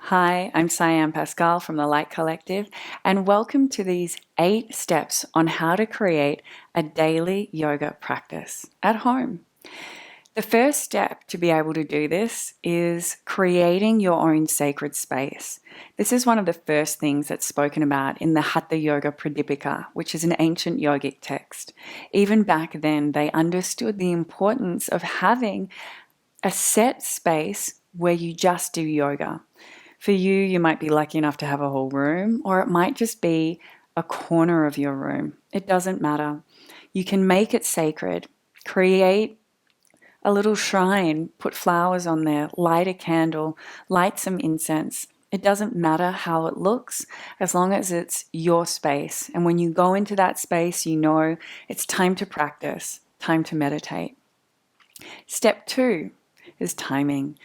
Hi, I'm Cyan Pascal from the Light Collective, and welcome to these 8 steps on how to create a daily yoga practice at home. The first step to be able to do this is creating your own sacred space. This is one of the first things that's spoken about in the Hatha Yoga Pradipika, which is an ancient yogic text. Even back then, they understood the importance of having a set space where you just do yoga. For you, you might be lucky enough to have a whole room, or it might just be a corner of your room. It doesn't matter. You can make it sacred. Create a little shrine, put flowers on there, light a candle, light some incense. It doesn't matter how it looks as long as it's your space. And when you go into that space, you know it's time to practice, time to meditate. Step 2 is timing.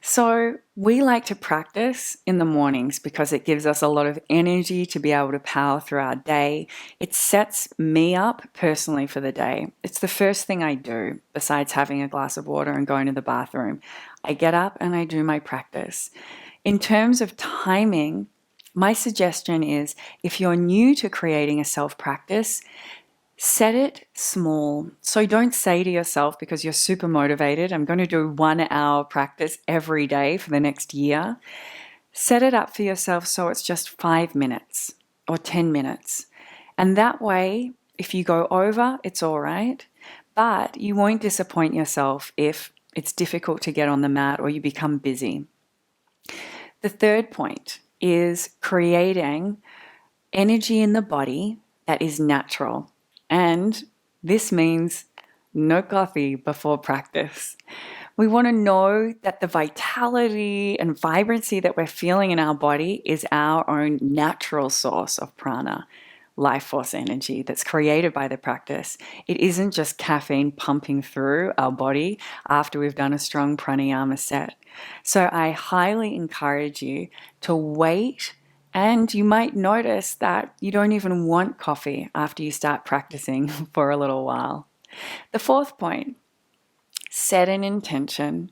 So we like to practice in the mornings because it gives us a lot of energy to be able to power through our day. It sets me up personally for the day. It's the first thing I do besides having a glass of water and going to the bathroom. I get up and I do my practice. In terms of timing, my suggestion is if you're new to creating a self-practice, set it small. So don't say to yourself, because you're super motivated, I'm going to do 1 hour practice every day for the next year. Set it up for yourself so it's just 5 minutes or 10 minutes. And that way, if you go over, it's all right. But you won't disappoint yourself if it's difficult to get on the mat or you become busy. The third point is creating energy in the body that is natural. And this means no coffee before practice. We want to know that the vitality and vibrancy that we're feeling in our body is our own natural source of prana, life force energy that's created by the practice. It isn't just caffeine pumping through our body after we've done a strong pranayama set. So I highly encourage you to wait. And you might notice that you don't even want coffee after you start practicing for a little while. The fourth point, set an intention.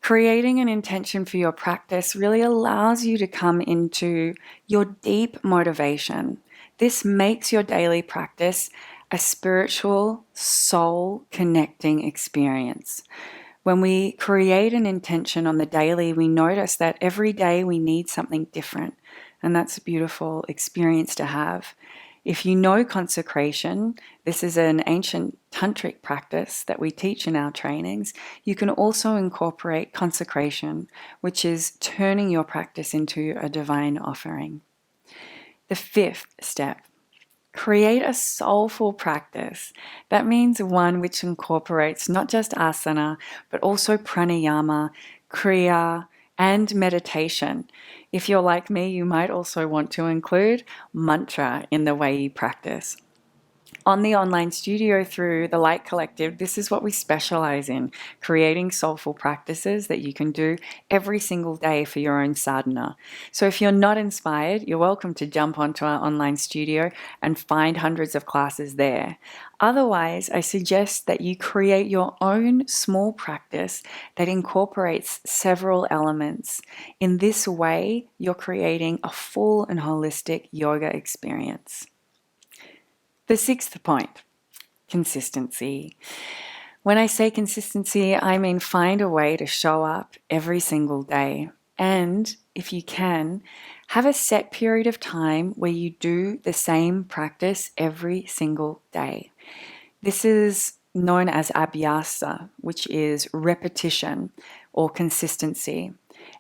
Creating an intention for your practice really allows you to come into your deep motivation. This makes your daily practice a spiritual, soul-connecting experience. When we create an intention on the daily, we notice that every day we need something different. And that's a beautiful experience to have. If you know consecration, this is an ancient tantric practice that we teach in our trainings. You can also incorporate consecration, which is turning your practice into a divine offering. The fifth step, create a soulful practice. That means one which incorporates not just asana, but also pranayama, kriya, and meditation. If you're like me, you might also want to include mantra in the way you practice. On the online studio through the Light Collective, this is what we specialize in, creating soulful practices that you can do every single day for your own sadhana. So if you're not inspired, you're welcome to jump onto our online studio and find hundreds of classes there. Otherwise, I suggest that you create your own small practice that incorporates several elements. In this way, you're creating a full and holistic yoga experience. The sixth point, consistency. When I say consistency, I mean find a way to show up every single day. And if you can, have a set period of time where you do the same practice every single day. This is known as abhyasa, which is repetition or consistency.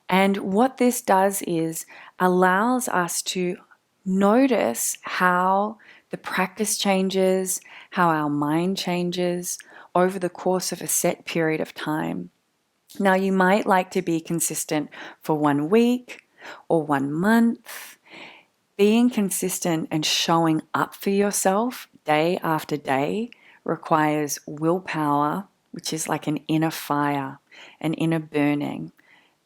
And what this does is allows us to notice how the practice changes, how our mind changes over the course of a set period of time. Now, you might like to be consistent for 1 week or 1 month. Being consistent and showing up for yourself day after day requires willpower, which is like an inner fire, an inner burning.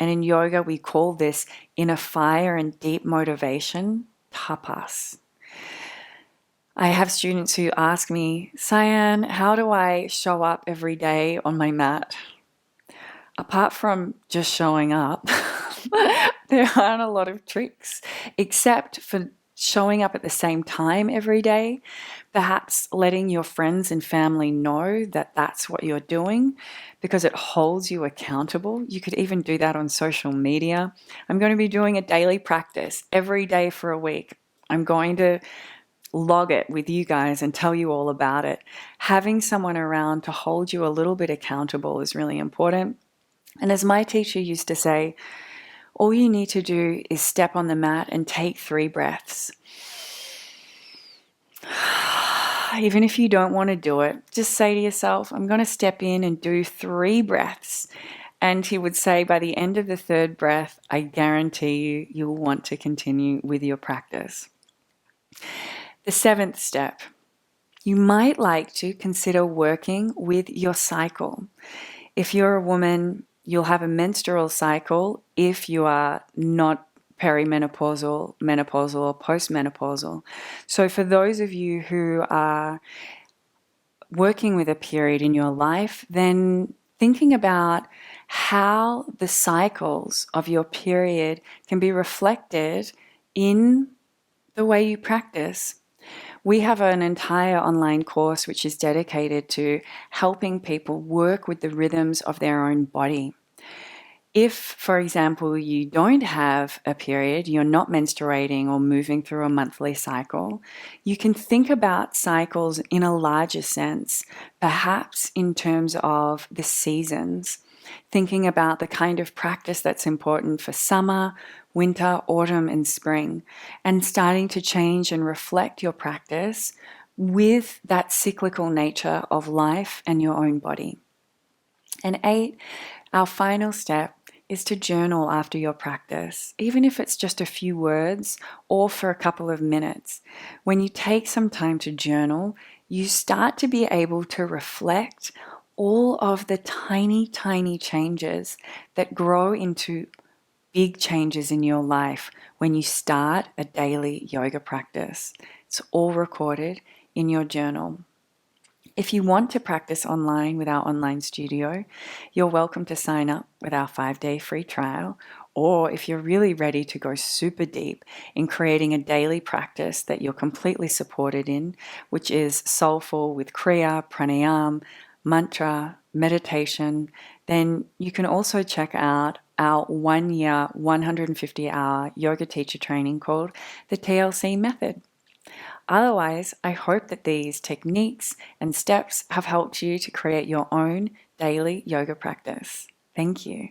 And in yoga, we call this inner fire and deep motivation tapas. I have students who ask me, Cyan, how do I show up every day on my mat? Apart from just showing up, There aren't a lot of tricks except for showing up at the same time every day, perhaps letting your friends and family know that that's what you're doing because it holds you accountable. You could even do that on social media. I'm going to be doing a daily practice every day for a week. I'm going to log it with you guys and tell you all about it. Having someone around to hold you a little bit accountable is really important. And as my teacher used to say, all you need to do is step on the mat and take 3 breaths. Even if you don't want to do it, just say to yourself, I'm going to step in and do 3 breaths. And he would say, by the end of the 3rd breath, I guarantee you, you'll want to continue with your practice. The 7th step, you might like to consider working with your cycle. If you're a woman, you'll have a menstrual cycle if you are not perimenopausal, menopausal, or postmenopausal. So for those of you who are working with a period in your life, then thinking about how the cycles of your period can be reflected in the way you practice. We have an entire online course which is dedicated to helping people work with the rhythms of their own body. If, for example, you don't have a period, you're not menstruating or moving through a monthly cycle, you can think about cycles in a larger sense, perhaps in terms of the seasons, thinking about the kind of practice that's important for summer, winter, autumn, and spring, and starting to change and reflect your practice with that cyclical nature of life and your own body. And 8, our final step is to journal after your practice, even if it's just a few words or for a couple of minutes. When you take some time to journal, you start to be able to reflect all of the tiny, tiny changes that grow into big changes in your life when you start a daily yoga practice. It's all recorded in your journal. If you want to practice online with our online studio, you're welcome to sign up with our 5-day free trial. Or if you're really ready to go super deep in creating a daily practice that you're completely supported in, which is soulful with Kriya, Pranayam, mantra, meditation, then you can also check out our 1-year, 150-hour yoga teacher training called the TLC Method. Otherwise, I hope that these techniques and steps have helped you to create your own daily yoga practice. Thank you.